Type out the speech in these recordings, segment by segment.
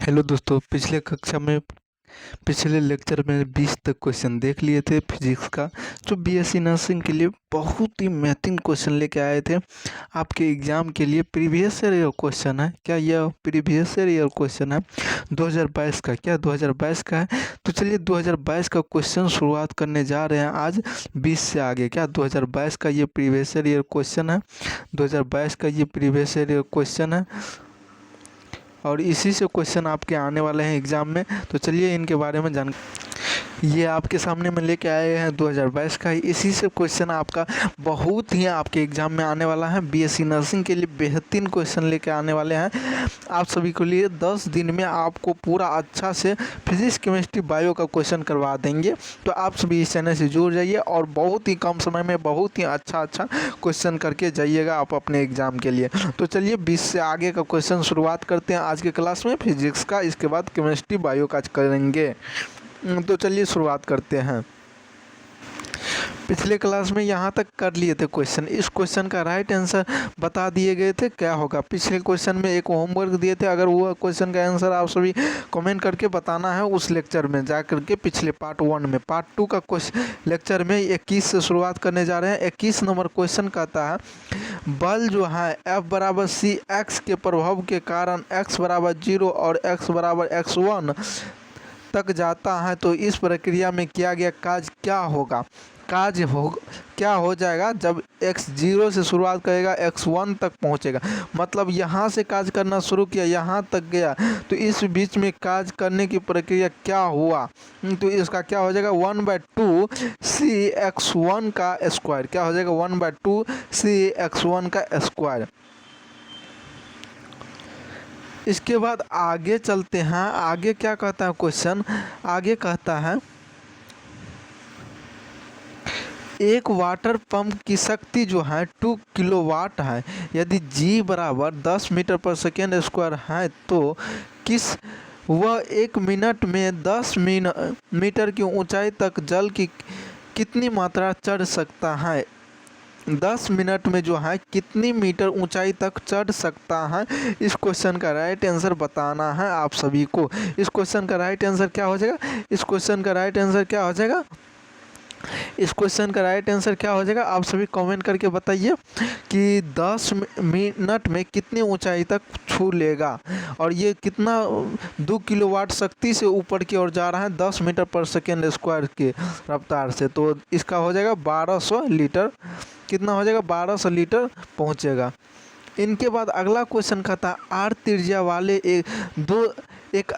Hello दोस्तों, पिछले lecture में 20 तक क्वेश्चन देख लिए थे फिजिक्स का, जो बीएससी नर्सिंग के लिए बहुत ही महत्वपूर्ण क्वेश्चन लेके आए थे आपके एग्ज़ाम के लिए। प्रीवियस ईयर क्वेश्चन है क्या? यह प्रीवियस ईयर क्वेश्चन है 2022 का। क्या 2022 का है? तो चलिए 2022 का क्वेश्चन शुरुआत करने जा रहे हैं आज 20 से आगे। क्या 2022 का ये प्रीवियस ईयर क्वेश्चन है? 2022 का ये प्रीवियस ईयर क्वेश्चन है और इसी से क्वेश्चन आपके आने वाले हैं एग्ज़ाम में। तो चलिए इनके बारे में जान, ये आपके सामने में लेके आए हैं 2022 का। इसी से क्वेश्चन आपका बहुत ही आपके एग्ज़ाम में आने वाला है। बीएससी नर्सिंग के लिए बेहतरीन क्वेश्चन लेके आने वाले हैं आप सभी के लिए। 10 दिन में आपको पूरा अच्छा से फिजिक्स, केमिस्ट्री, बायो का क्वेश्चन करवा देंगे। तो आप सभी इस चैनल से जुड़ जाइए और बहुत ही कम समय में बहुत ही अच्छा क्वेश्चन करके जाइएगा आप अपने एग्ज़ाम के लिए। तो चलिए 20 से आगे का क्वेश्चन शुरुआत करते हैं आज के क्लास में फिजिक्स का। इसके बाद केमिस्ट्री, बायो का करेंगे। तो चलिए शुरुआत करते हैं। पिछले क्लास में यहाँ तक कर लिए थे क्वेश्चन। इस क्वेश्चन का राइट आंसर बता दिए गए थे क्या होगा। पिछले क्वेश्चन में एक होमवर्क दिए थे, अगर वो क्वेश्चन का आंसर आप सभी कमेंट करके बताना है उस लेक्चर में जा करके। पिछले पार्ट 1 में, पार्ट 2 का क्वेश्चन लेक्चर में 21 से शुरुआत करने जा रहे हैं। 21 नंबर क्वेश्चन कहता है बल जो है F बराबर सी एक्स के प्रभाव के कारण x बराबर 0 और x बराबर x1 तक जाता है, तो इस प्रक्रिया में किया गया कार्य क्या होगा? क्या हो जाएगा जब x 0 से शुरुआत करेगा, x1 तक पहुंचेगा। मतलब यहाँ से कार्य करना शुरू किया, यहाँ तक गया, तो इस बीच में कार्य करने की प्रक्रिया क्या हुआ? तो इसका क्या हो जाएगा 1/2 cx1 का स्क्वायर। क्या हो जाएगा 1/2 cx1 का स्क्वायर। इसके बाद आगे चलते हैं। आगे क्या कहता है क्वेश्चन? आगे कहता है एक वाटर पंप की शक्ति जो है 2 किलोवाट है। यदि G बराबर 10 मीटर पर सेकेंड स्क्वायर है, तो वह 1 मिनट में 10 मीटर की ऊंचाई तक जल की कितनी मात्रा चढ़ सकता है? 10 मिनट में जो है कितनी मीटर ऊंचाई तक चढ़ सकता है? इस क्वेश्चन का राइट आंसर बताना है आप सभी को। इस क्वेश्चन का राइट आंसर क्या हो जाएगा? इस क्वेश्चन का राइट आंसर क्या हो जाएगा? इस क्वेश्चन का राइट आंसर क्या हो जाएगा? आप सभी कमेंट करके बताइए कि 10 मिनट में कितनी ऊंचाई तक छू लेगा। और ये कितना 2 किलोवाट शक्ति से ऊपर की ओर जा रहा है 10 मीटर पर सेकेंड स्क्वायर की रफ्तार से। तो इसका हो जाएगा 1200 लीटर। कितना हो जाएगा? 1200 लीटर पहुंचेगा। इनके बाद अगला क्वेश्चन कहता आर त्रिज्या वाले एक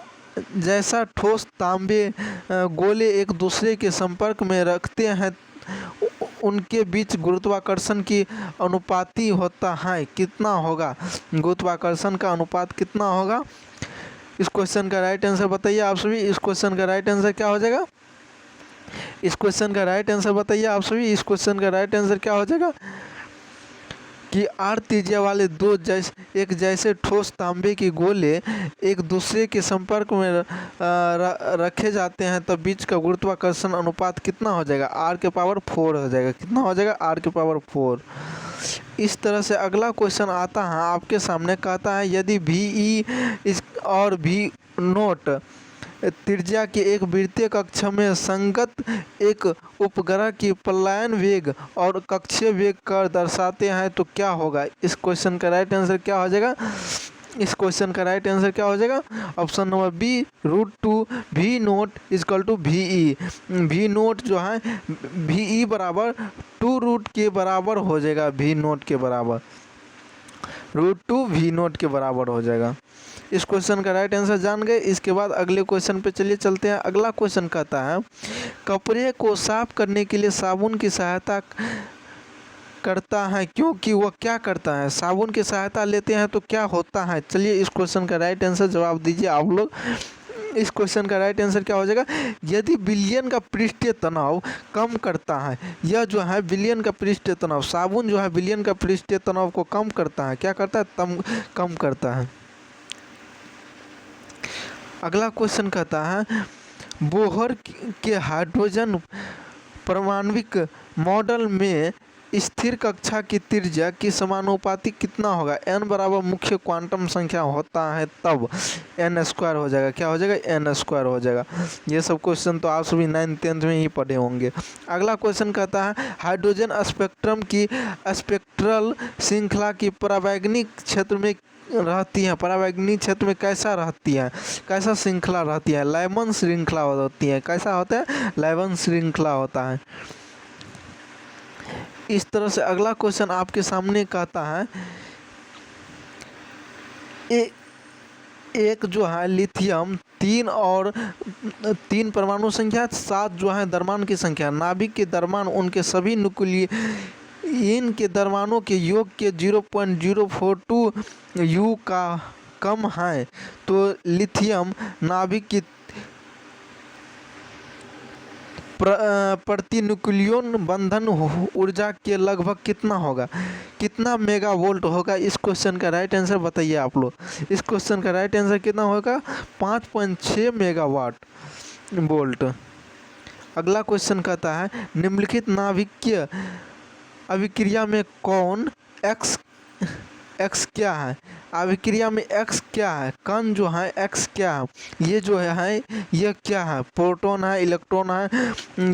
जैसा ठोस तांबे गोले एक दूसरे के संपर्क में रखते हैं, उनके बीच गुरुत्वाकर्षण की अनुपाती होता है। कितना होगा? गुरुत्वाकर्षण का अनुपात कितना होगा? इस क्वेश्चन का राइट आंसर बताइए आप सभी। इस क्वेश्चन का राइट आंसर क्या हो जाएगा? इस क्वेश्चन का राइट आंसर बताइए आप सभी। इस क्वेश्चन का राइट आंसर क्या हो जाएगा कि आर त्रिज्या वाले एक जैसे ठोस तांबे के गोले एक दूसरे के संपर्क में रखे जाते हैं, तब बीच का गुरुत्वाकर्षण अनुपात कितना हो जाएगा? आर के पावर 4 हो जाएगा। कितना हो जाएगा? आर के पावर 4। इस तरह से अगला क्वेश्चन आता है आपके सामने। कहता है यदि VE और V नोट त्रिज्या के एक वृत्तीय कक्ष में संगत एक उपग्रह की पलायन वेग और कक्षीय वेग कर दर्शाते हैं, तो क्या होगा? इस क्वेश्चन का राइट आंसर क्या हो जाएगा? इस क्वेश्चन का राइट आंसर क्या हो जाएगा? Option number B, √2 V nought equal to VE। V nought जो है VE बराबर 2 रूट के बराबर हो जाएगा। V नोट के बराबर √2 V नोट के बराबर हो जाएगा। इस क्वेश्चन का राइट आंसर जान गए। इसके बाद अगले क्वेश्चन पे चलिए चलते हैं। अगला क्वेश्चन कहता है कपड़े को साफ करने के लिए साबुन की सहायता करता है, क्योंकि वह क्या करता है? साबुन की सहायता लेते हैं तो क्या होता है? चलिए इस क्वेश्चन का राइट आंसर जवाब दीजिए आप लोग। इस क्वेश्चन का राइट आंसर क्या हो जाएगा? यदि विलयन का पृष्ठीय तनाव कम करता है, यह जो है विलयन का पृष्ठीय तनाव, साबुन जो है विलयन का पृष्ठीय तनाव को कम करता है। क्या करता है? कम करता है। अगला क्वेश्चन कहता है बोहर के हाइड्रोजन परमाणविक मॉडल में स्थिर कक्षा की त्रिज्या की समानुपाती कितना होगा? n बराबर मुख्य क्वांटम संख्या होता है तब n स्क्वायर हो जाएगा। क्या हो जाएगा? n स्क्वायर हो जाएगा। ये सब क्वेश्चन तो आप सभी 9th-10th में ही पढ़े होंगे। अगला क्वेश्चन कहता है हाइड्रोजन स्पेक्ट्रम की स्पेक्ट्रल श्रृंखला की परावैंगनिक क्षेत्र में रहती है। परावैंगनिक क्षेत्र में कैसा रहती है? कैसा श्रृंखला रहती है? लाइमन श्रृंखला होती है। कैसा होता है? लाइमन श्रृंखला होता है। इस तरह से अगला क्वेश्चन आपके सामने कहता है एक जो है लिथियम 3 परमाणु संख्या, 7 जो है द्रव्यमान की संख्या, नाभिक के द्रव्यमान उनके सभी न्यूक्लियन के द्रव्यमानों के योग के 0.042 U का कम है तो लिथियम नाभिक की प्रति न्यूक्लियन बंधन ऊर्जा के लगभग कितना होगा? कितना मेगावोल्ट होगा? इस क्वेश्चन का राइट आंसर बताइए आप लोग। इस क्वेश्चन का राइट आंसर कितना होगा? 5.6 मेगावाट वोल्ट। अगला क्वेश्चन कहता है निम्नलिखित नाभिकीय अभिक्रिया में कौन x क्या है? अभिक्रिया में x क्या है? कण जो है x क्या है? ये जो है ये क्या है? प्रोटॉन है, इलेक्ट्रॉन है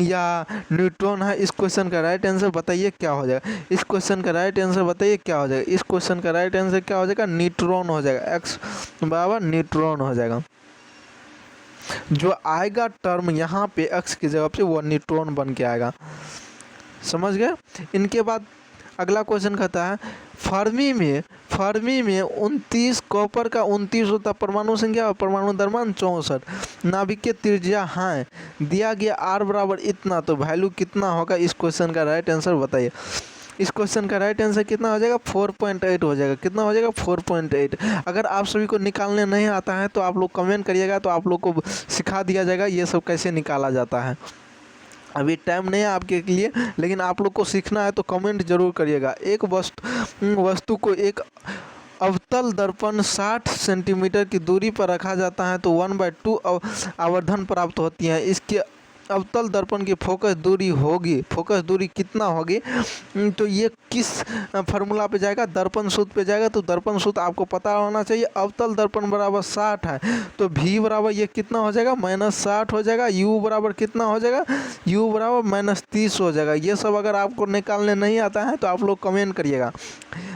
या न्यूट्रॉन है? इस क्वेश्चन का राइट आंसर बताइए क्या हो जाएगा? इस क्वेश्चन का राइट आंसर बताइए क्या हो जाएगा? इस क्वेश्चन का राइट आंसर क्या हो जाएगा? न्यूट्रॉन हो जाएगा। x बराबर न्यूट्रॉन हो जाएगा। जो आएगा टर्म यहाँ पे x की जगह पे वो न्यूट्रॉन बन के आएगा। समझ गए? इनके बाद अगला क्वेश्चन कहता है फर्मी में 29 कॉपर का 29 होता परमाणु संख्या और परमाणु द्रव्यमान 64, नाभिकीय त्रिज्या है, दिया गया r बराबर इतना, तो वैल्यू कितना होगा? इस क्वेश्चन का राइट आंसर बताइए। इस क्वेश्चन का राइट आंसर कितना हो जाएगा? 4.8 हो जाएगा। कितना हो जाएगा? 4.8। अगर आप सभी को निकालने नहीं आता है तो आप लोग कमेंट करिएगा, तो आप लोग को सिखा दिया जाएगा ये सब कैसे निकाला जाता है। अभी टाइम नहीं है आपके लिए, लेकिन आप लोग को सीखना है तो कमेंट जरूर करिएगा। एक वस्तु को एक अवतल दर्पण 60 सेंटीमीटर की दूरी पर रखा जाता है तो 1/2 आवर्धन प्राप्त होती है। इसके अवतल दर्पण की फोकस दूरी कितना होगी? तो ये किस फार्मूला पे जाएगा? दर्पण सूत्र पे जाएगा। तो दर्पण सूत्र आपको पता होना चाहिए। अवतल दर्पण बराबर 60 है तो v बराबर ये कितना हो जाएगा? -60 हो जाएगा। u बराबर कितना हो जाएगा? u बराबर -30 हो जाएगा। ये सब अगर आपको निकालने नहीं आता है तो आप लोग कमेंट करिएगा।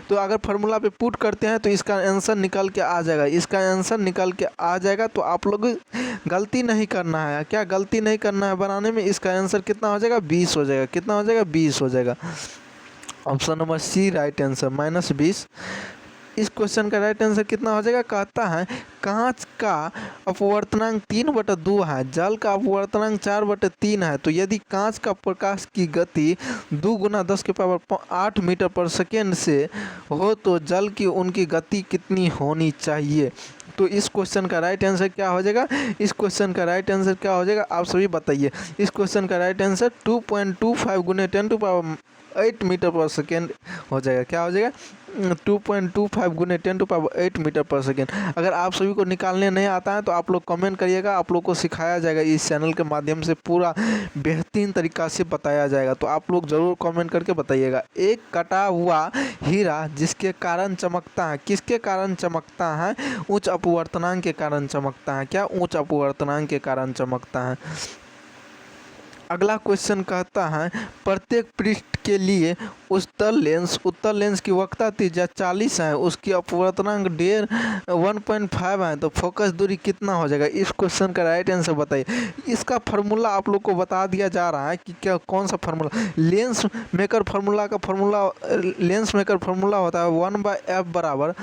तो अगर फार्मूला पे पुट करते हैं तो इसका आंसर निकल के आ जाएगा। इसका आंसर निकल के आ जाएगा तो आप लोग गलती नहीं करना है। क्या गलती नहीं करना है बनाने में? इसका आंसर कितना हो जाएगा? 20 हो जाएगा। कितना हो जाएगा? 20 हो जाएगा। Option number C right answer -20। इस क्वेश्चन का राइट आंसर कितना हो जाएगा? कहता है कांच का अपवर्तनांक 3/2 है, जल का अपवर्तनांक 4/3 है, तो यदि कांच का प्रकाश की गति 2 × 10⁸ मीटर पर सेकेंड से हो तो जल की उनकी गति कितनी होनी चाहिए? तो इस क्वेश्चन का राइट आंसर क्या हो जाएगा? इस क्वेश्चन का राइट आंसर क्या हो जाएगा? आप सभी बताइए। इस क्वेश्चन का राइट आंसर 2.25 × 10⁸ मीटर पर सेकेंड हो जाएगा। क्या हो जाएगा? 2.25 × 10⁸ मीटर पर सेकेंड। अगर आप सभी को निकालने नहीं आता है तो आप लोग कमेंट करिएगा, आप लोग को सिखाया जाएगा। इस चैनल के माध्यम से पूरा बेहतरीन तरीक़ा से बताया जाएगा, तो आप लोग ज़रूर कमेंट करके बताइएगा। एक कटा हुआ हीरा जिसके कारण चमकता है, किसके कारण चमकता है? उच्च अपवर्तनांक के कारण चमकता है। क्या? उच्च अपवर्तनांक के कारण चमकता है। अगला क्वेश्चन कहता है प्रत्येक पृष्ठ के लिए उत्तल लेंस की वक्रता त्रिज्या 40 है, उसकी अपवर्तनांक 1.5 है, तो फोकस दूरी कितना हो जाएगा? इस क्वेश्चन का राइट आंसर बताइए। इसका फार्मूला आप लोग को बता दिया जा रहा है कि क्या कौन सा फार्मूला। लेंस मेकर फार्मूला होता है 1/f बराबर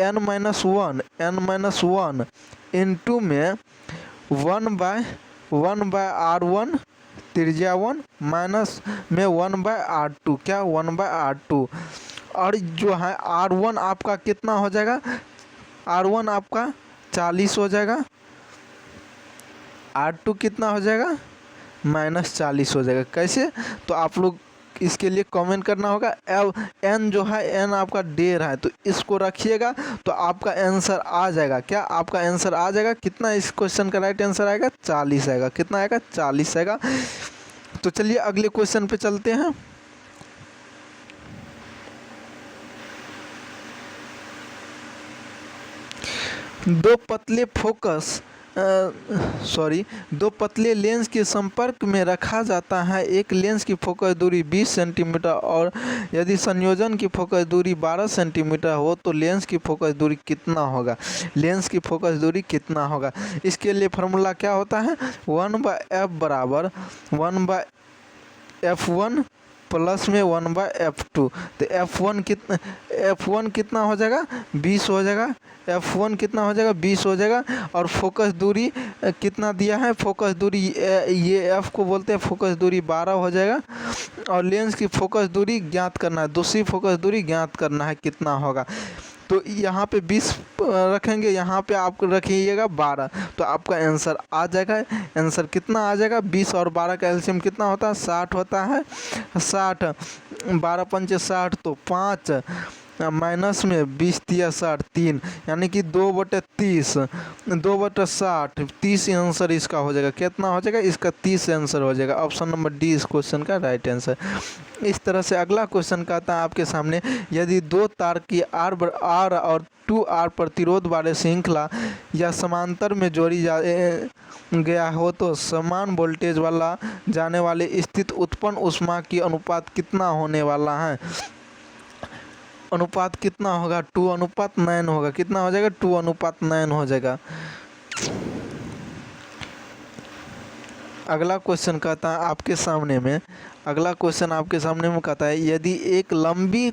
n-1 इंटू में 1/r1 त्रिज्या 1 माइनस में 1/r2। क्या? 1/r2। और जो है r1 आपका कितना हो जाएगा? r1 आपका 40 हो जाएगा। r2 कितना हो जाएगा? -40 हो जाएगा। कैसे? तो आप लोग इसके लिए कमेंट करना होगा। n जो है n आपका 1.5 है, तो इसको रखिएगा तो आपका आंसर आ जाएगा। क्या? आपका आंसर आ जाएगा। कितना इस क्वेश्चन का राइट आंसर आएगा? 40 आएगा। कितना आएगा? 40 आएगा। तो चलिए अगले क्वेश्चन पे चलते हैं। दो पतले दो पतले लेंस के संपर्क में रखा जाता है। एक लेंस की फोकस दूरी 20 सेंटीमीटर और यदि संयोजन की फोकस दूरी 12 सेंटीमीटर हो तो लेंस की फोकस दूरी कितना होगा? लेंस की फोकस दूरी कितना होगा? इसके लिए फार्मूला क्या होता है? 1/f बराबर 1/f1 प्लस में 1/f2। तो f1 कितना हो जाएगा? 20 हो जाएगा। f1 कितना हो जाएगा? 20 हो जाएगा। और फोकस दूरी कितना दिया है? फोकस दूरी ये f को बोलते हैं फोकस दूरी 12 हो जाएगा। और लेंस की फोकस दूरी ज्ञात करना है, दूसरी फोकस दूरी ज्ञात करना है कितना होगा। तो यहाँ पे 20 रखेंगे, यहाँ पे आप रखिएगा 12, तो आपका आंसर आ जाएगा। आंसर कितना आ जाएगा? 20 और 12 का एलसीएम कितना होता है? 60 होता है। 60 12 पंचे 60 तो 5 माइनस में 20 तिया 60 3, यानी कि 2/30 2/60 30 आंसर इसका हो जाएगा। कितना हो जाएगा? इसका 30 आंसर हो जाएगा। ऑप्शन नंबर डी इस क्वेश्चन का राइट आंसर। इस तरह से अगला क्वेश्चन कहता है आपके सामने, यदि दो तार की R और 2R प्रतिरोध वाले श्रृंखला या समांतर में जोड़ी गया हो तो समान वोल्टेज वाला जाने वाले स्थित उत्पन्न ऊष्मा की अनुपात कितना होने वाला है? अनुपात कितना होगा? 2:9 होगा। कितना हो जाएगा? 2:9 हो जाएगा। अगला क्वेश्चन कहता है आपके सामने में, कहता है यदि एक लंबी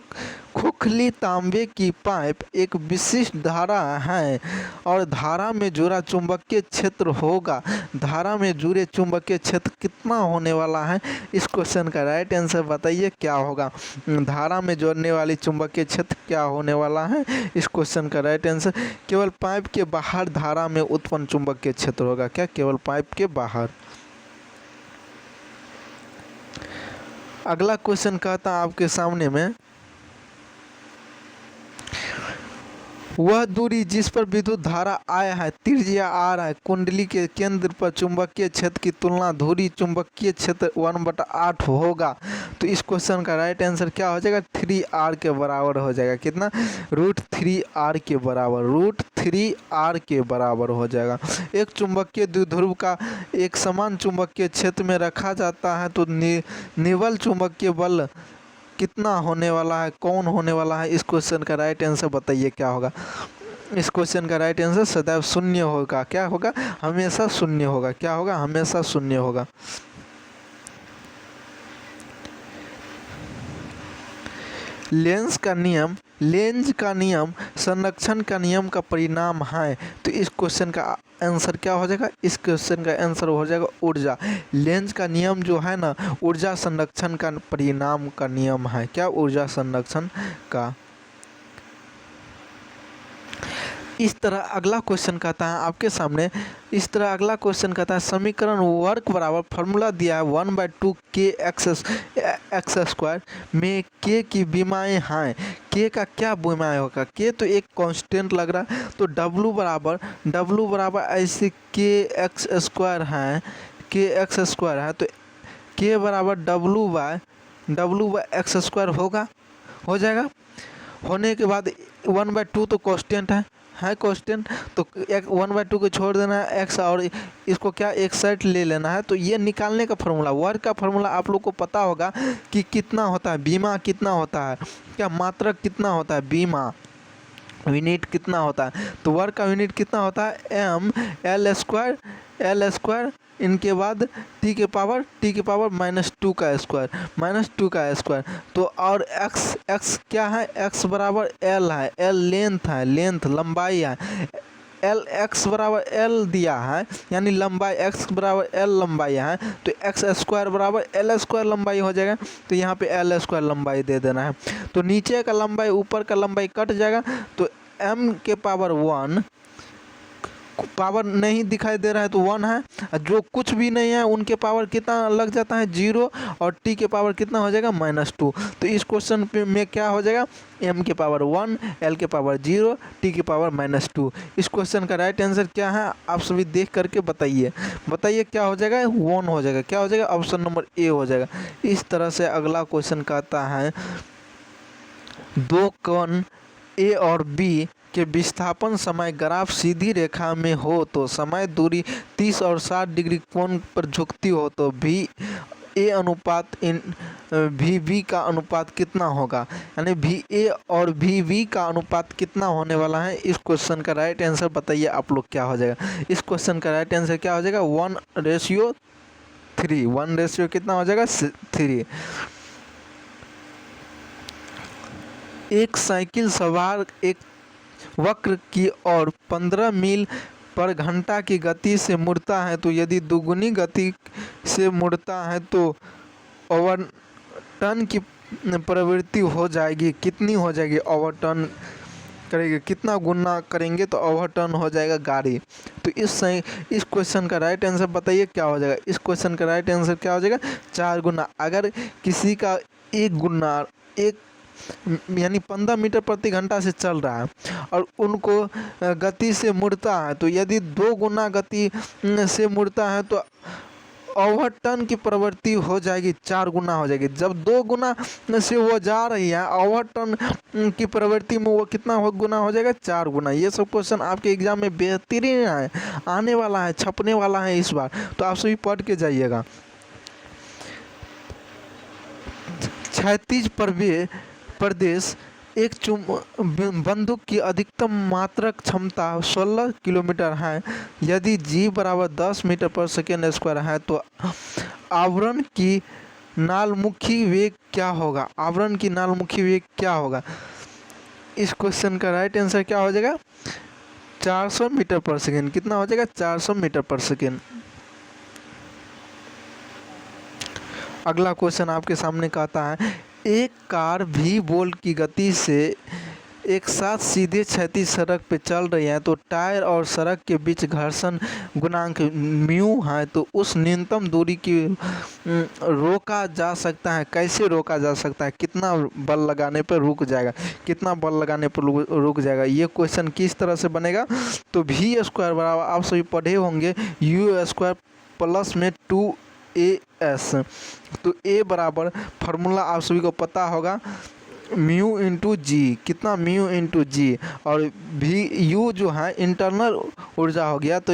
खोखली तांबे की पाइप एक विशिष्ट धारा है और धारा में जुड़ा चुंबकीय क्षेत्र होगा, धारा में जुड़े चुंबकीय क्षेत्र कितना होने वाला है? इस क्वेश्चन का राइट आंसर बताइए क्या होगा? धारा में जोड़ने वाली चुंबकीय क्षेत्र क्या होने वाला है? इस क्वेश्चन का राइट आंसर केवल पाइप के बाहर धारा में उत्पन्न चुंबकीय क्षेत्र होगा। क्या? केवल पाइप के बाहर। अगला क्वेश्चन कहता है आपके सामने में, वह दूरी जिस पर विद्युत धारा आया है, त्रिज्या r है, कुंडली के केंद्र पर चुंबकीय क्षेत्र की तुलना धुरी चुंबकीय क्षेत्र 1/8 होगा। तो इस क्वेश्चन का राइट आंसर क्या हो जाएगा? 3r के बराबर हो जाएगा। कितना? √3r के बराबर। √3r के बराबर हो जाएगा। एक चुंबकीय द्विध्रुव का एक समान चुंबकीय क्षेत्र में रखा जाता है तो निवल चुंबकीय बल कितना होने वाला है? कौन होने वाला है? इस क्वेश्चन का राइट आंसर बताइए क्या होगा? इस क्वेश्चन का राइट आंसर सदैव शून्य होगा। क्या होगा? हमेशा शून्य होगा। क्या होगा? हमेशा शून्य होगा। लेंज का नियम संरक्षण का नियम का परिणाम है। तो इस क्वेश्चन का आंसर क्या हो जाएगा? इस क्वेश्चन का आंसर हो जाएगा ऊर्जा। लेंज का नियम जो है ना, ऊर्जा संरक्षण का परिणाम का नियम है। क्या? ऊर्जा संरक्षण का। इस तरह अगला क्वेश्चन कहता है आपके सामने, समीकरण वर्क बराबर फार्मूला दिया है 1/2 kx² में k की विमाएँ हैं। k का क्या विमाएँ होगा? k तो एक कांस्टेंट लग रहा है, तो w बराबर ऐसे kx² है, तो k बराबर w/x² होगा। हो जाएगा। होने के बाद 1/2 तो कांस्टेंट है कांस्टेंट, तो 1/2 को छोड़ देना है x और इसको क्या एक साइड ले लेना है। तो ये निकालने का फार्मूला, वर्क का फार्मूला आप लोग को पता होगा कि कितना होता है, बीमा कितना होता है, क्या मात्रक कितना होता है, बीमा यूनिट कितना होता है। तो वर्क का यूनिट कितना होता है? m l² इनके बाद t के पावर -2 का स्क्वायर। तो और x क्या है? x बराबर l है, l लेंथ लंबाई है, x बराबर l दिया है, यानी लंबाई x बराबर l लंबाई है, तो x² बराबर l² लंबाई हो जाएगा। तो यहाँ पे l² लंबाई दे देना है। तो नीचे का लंबाई ऊपर का लंबाई कट जाएगा, तो m के पावर 1 पावर नहीं दिखाई दे रहा है तो 1 है, जो कुछ भी नहीं है उनके पावर कितना लग जाता है? 0, और t के पावर कितना हो जाएगा? -2। तो इस क्वेश्चन में क्या हो जाएगा? m के पावर 1, l के पावर 0, t के पावर -2। इस क्वेश्चन का राइट आंसर क्या है? आप सभी देख करके बताइए क्या हो जाएगा? 1 हो जाएगा। क्या हो जाएगा? ऑप्शन नंबर ए हो जाएगा। इस तरह से अगला क्वेश्चन कहता है, दो कोण ए और बी के विस्थापन समय ग्राफ सीधी रेखा में हो तो समय दूरी 30 और 60 डिग्री कोण पर झुकती हो तो भी ए अनुपात इन वी वी का अनुपात कितना होगा, यानी वी ए और वी वी का अनुपात कितना होने वाला है। इस क्वेश्चन का राइट आंसर बताइए आप लोग क्या हो जाएगा। इस क्वेश्चन का राइट आंसर क्या हो जाएगा, 1:3। 1 कितना हो जाएगा, 3। एक साइकिल सवार एक वक्र की ओर 15 मील पर घंटा की गति से मुड़ता है तो यदि दुगुनी गति से मुड़ता है तो ओवरटर्न की प्रवृत्ति हो जाएगी, कितनी हो जाएगी, ओवरटर्न करेंगे कितना गुना करेंगे तो ओवरटर्न हो जाएगा गाड़ी। तो इस क्वेश्चन का राइट आंसर बताइए क्या हो जाएगा। इस क्वेश्चन का राइट आंसर क्या हो जाएगा, 4 गुना। अगर किसी का 1 गुना यानी 15 मीटर प्रति घंटा से चल रहा है और उनको गति से मुड़ता है तो यदि 2 गुना गति से मुड़ता है तो ओवरटर्न की प्रवृत्ति हो जाएगी, 4 गुना हो जाएगी। जब 2 गुना से वो जा रही है ओवरटर्न की प्रवृत्ति में वो कितना गुना हो जाएगा, 4 गुना। ये सब क्वेश्चन आपके एग्जाम में बेहतरीन है, आने वाला है, छपने वाला है इस बार, तो आप सभी पढ़ के जाइएगा। क्षैतिज प्रदेश एक बंदूक की अधिकतम मात्रक क्षमता 16 किलोमीटर है। यदि जी बराबर 10 मीटर पर सेकेंड स्क्वायर है तो आवरण की नालमुखी वेग क्या होगा, आवरण की नालमुखी वेग क्या होगा। इस क्वेश्चन का राइट आंसर क्या हो जाएगा, 400 मीटर पर सेकेंड। कितना हो जाएगा, 400 मीटर पर सेकेंड। अगला क्वेश्चन आपके सामने कहता है एक कार भी वोल्ट की गति से एक साथ सीधे क्षैतिज सड़क पे चल रही है तो टायर और सड़क के बीच घर्षण गुणांक म्यू है तो उस न्यूनतम दूरी की रोका जा सकता है, कैसे रोका जा सकता है, कितना बल लगाने पर रुक जाएगा, कितना बल लगाने पर रुक जाएगा। ये क्वेश्चन किस तरह से बनेगा, तो वी स्क्वायर बराबर आप सभी पढ़े होंगे यू स्क्वायर प्लस में 2AS। तो ए बराबर फार्मूला आप सभी को पता होगा म्यू इंटू जी, कितना म्यू इंटू जी, और भी यू जो है इंटरनल ऊर्जा हो गया तो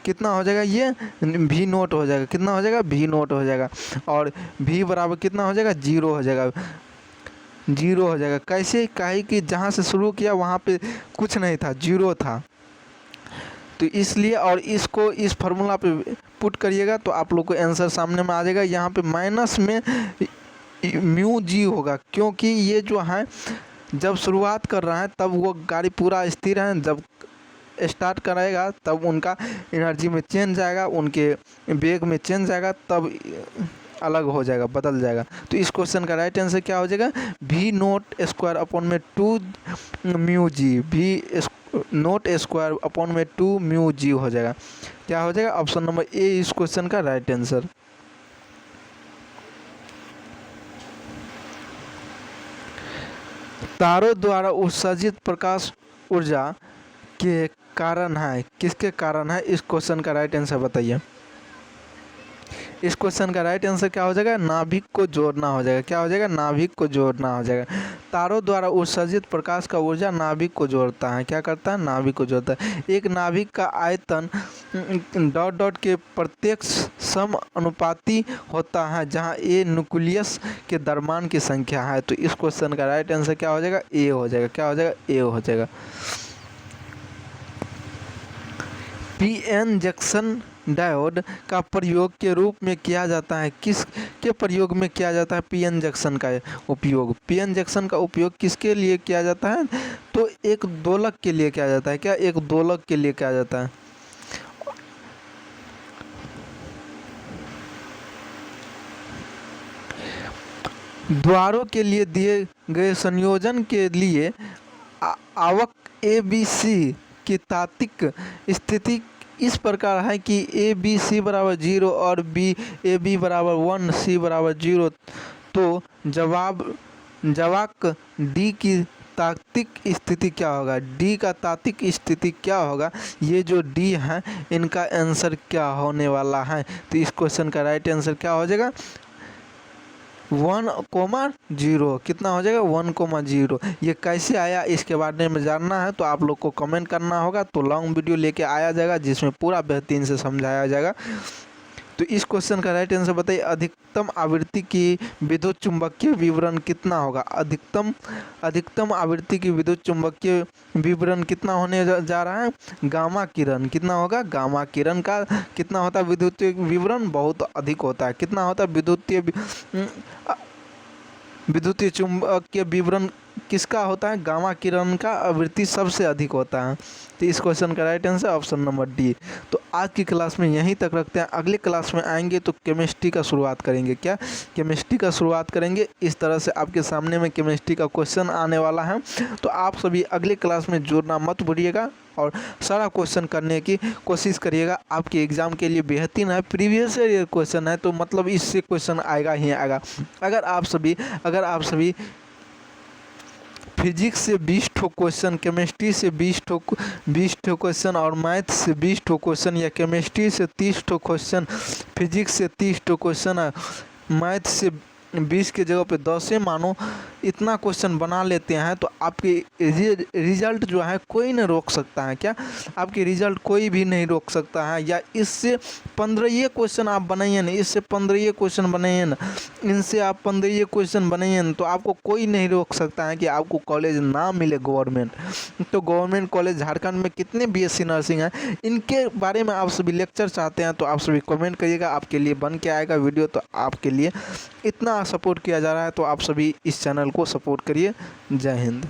कितना हो जाएगा, ये भी नोट हो जाएगा, कितना हो जाएगा, भी नोट हो जाएगा, और भी बराबर कितना हो जाएगा, 0 हो जाएगा, 0 हो जाएगा। कैसे, काहे कि जहाँ से शुरू किया वहाँ पे कुछ नहीं था, 0 था, तो इसलिए, और इसको इस फार्मूला पे पुट करिएगा तो आप लोग को आंसर सामने में आ जाएगा। यहाँ पे माइनस में म्यू जी होगा क्योंकि ये जो है जब शुरुआत कर रहा है तब वो गाड़ी पूरा स्थिर है, जब स्टार्ट कराएगा तब उनका एनर्जी में चेंज आएगा, उनके वेग में चेंज आएगा, तब अलग हो जाएगा, बदल जाएगा। तो इस क्वेश्चन का राइट आंसर क्या हो जाएगा, भी नोट स्क्वायर अपॉन में 2 म्यू जी, भी नोट स्क्वायर अपॉन में 2 म्यू जी हो जाएगा। क्या हो जाएगा, ऑप्शन नंबर ए इस क्वेश्चन का राइट आंसर। तारों द्वारा उत्सर्जित प्रकाश ऊर्जा के कारण है, किसके कारण है, इस क्वेश्चन का राइट आंसर बताइए। इस क्वेश्चन का राइट आंसर क्या हो जाएगा, नाभिक को जोड़ना हो जाएगा। क्या हो जाएगा, नाभिक को जोड़ना हो जाएगा। तारों द्वारा उत्सर्जित प्रकाश का ऊर्जा नाभिक को जोड़ता है, क्या करता है, नाभिक को जोड़ता है। एक नाभिक का आयतन डॉट डॉट के प्रत्येक समानुपाती होता है जहां ए न्यूक्लियस के द्रव्यमान की संख्या है। तो इस क्वेश्चन का राइट आंसर क्या हो जाएगा, ए हो जाएगा। क्या हो जाएगा, ए हो जाएगा। पीएन जंक्शन डायोड का प्रयोग के रूप में किया जाता है, किस के प्रयोग में किया जाता है पीएन जंक्शन का उपयोग, पीएन जंक्शन का उपयोग किसके लिए किया जाता है, तो एक दोलक के लिए किया जाता है। क्या, एक दोलक के लिए किया जाता है। द्वारों के लिए दिए गए संयोजन के लिए आवक ABC की तात्विक स्थिति इस प्रकार है कि ABC बराबर 0 और AB बराबर 1, C बराबर 0। तो जवाब D की तात्विक स्थिति क्या होगा, D का तात्विक स्थिति क्या होगा, ये जो D है इनका आंसर क्या होने वाला है। तो इस क्वेश्चन का राइट आंसर क्या हो जाएगा, 1,0 कितना हो जाएगा 1,0। ये कैसे आया इसके बारे में जानना है तो आप लोग को कमेंट करना होगा, तो लॉन्ग वीडियो लेके आया जाएगा जिसमें पूरा बेहतरीन से समझाया जाएगा। तो इस क्वेश्चन का राइट आंसर बताइए, अधिकतम आवृत्ति की विद्युत चुंबकीय विवरण कितना होगा। अधिकतम आवृत्ति की विद्युत चुंबकीय विवरण कितना होने जा रहा है, गामा किरण। कितना होगा, गामा किरण का कितना होता है विद्युतीय विवरण, बहुत अधिक होता है। कितना होता है विद्युतीय चुंबकीय विवरण किसका होता है, गामा किरण का आवृत्ति सबसे अधिक होता है। तो इस क्वेश्चन का right answer option number D. तो आज की क्लास में यहीं तक रखते हैं, अगले क्लास में आएंगे तो केमिस्ट्री का शुरुआत करेंगे। क्या केमिस्ट्री का शुरुआत करेंगे, इस तरह से आपके सामने में केमिस्ट्री का क्वेश्चन आने वाला है। तो आप सभी अगले क्लास में जुड़ना मत भूलिएगा और सारा क्वेश्चन करने की कोशिश करिएगा। आपके एग्ज़ाम के लिए बेहतरीन है, प्रीवियस ईयर क्वेश्चन है तो मतलब इससे क्वेश्चन आएगा ही आएगा। अगर आप सभी फिजिक्स से 20 ठो क्वेश्चन, केमिस्ट्री से 20 ठो क्वेश्चन और मैथ से 20 ठो क्वेश्चन, या केमिस्ट्री से 30 ठो क्वेश्चन, फिजिक्स से 30 ठो क्वेश्चन, मैथ से 20 के जगह पे 10 मानो इतना क्वेश्चन बना लेते हैं तो आपके रिजल्ट जो है कोई नहीं रोक सकता है। क्या आपके रिजल्ट कोई भी नहीं रोक सकता है। या इससे 15 क्वेश्चन आप बनाइए ना, इससे 15 क्वेश्चन बनाइए ना, इनसे आप 15 क्वेश्चन बनाइए ना, तो आपको कोई नहीं रोक सकता है कि आपको कॉलेज ना मिले गवर्नमेंट। तो गवर्नमेंट कॉलेज झारखंड में कितने बीएससी नर्सिंग हैं, इनके बारे में आप सभी लेक्चर चाहते हैं तो आप सभी कमेंट करिएगा, आपके लिए बन के आएगा वीडियो। तो आपके लिए इतना सपोर्ट किया जा रहा है तो आप सभी इस चैनल को सपोर्ट करिए। जय हिंद।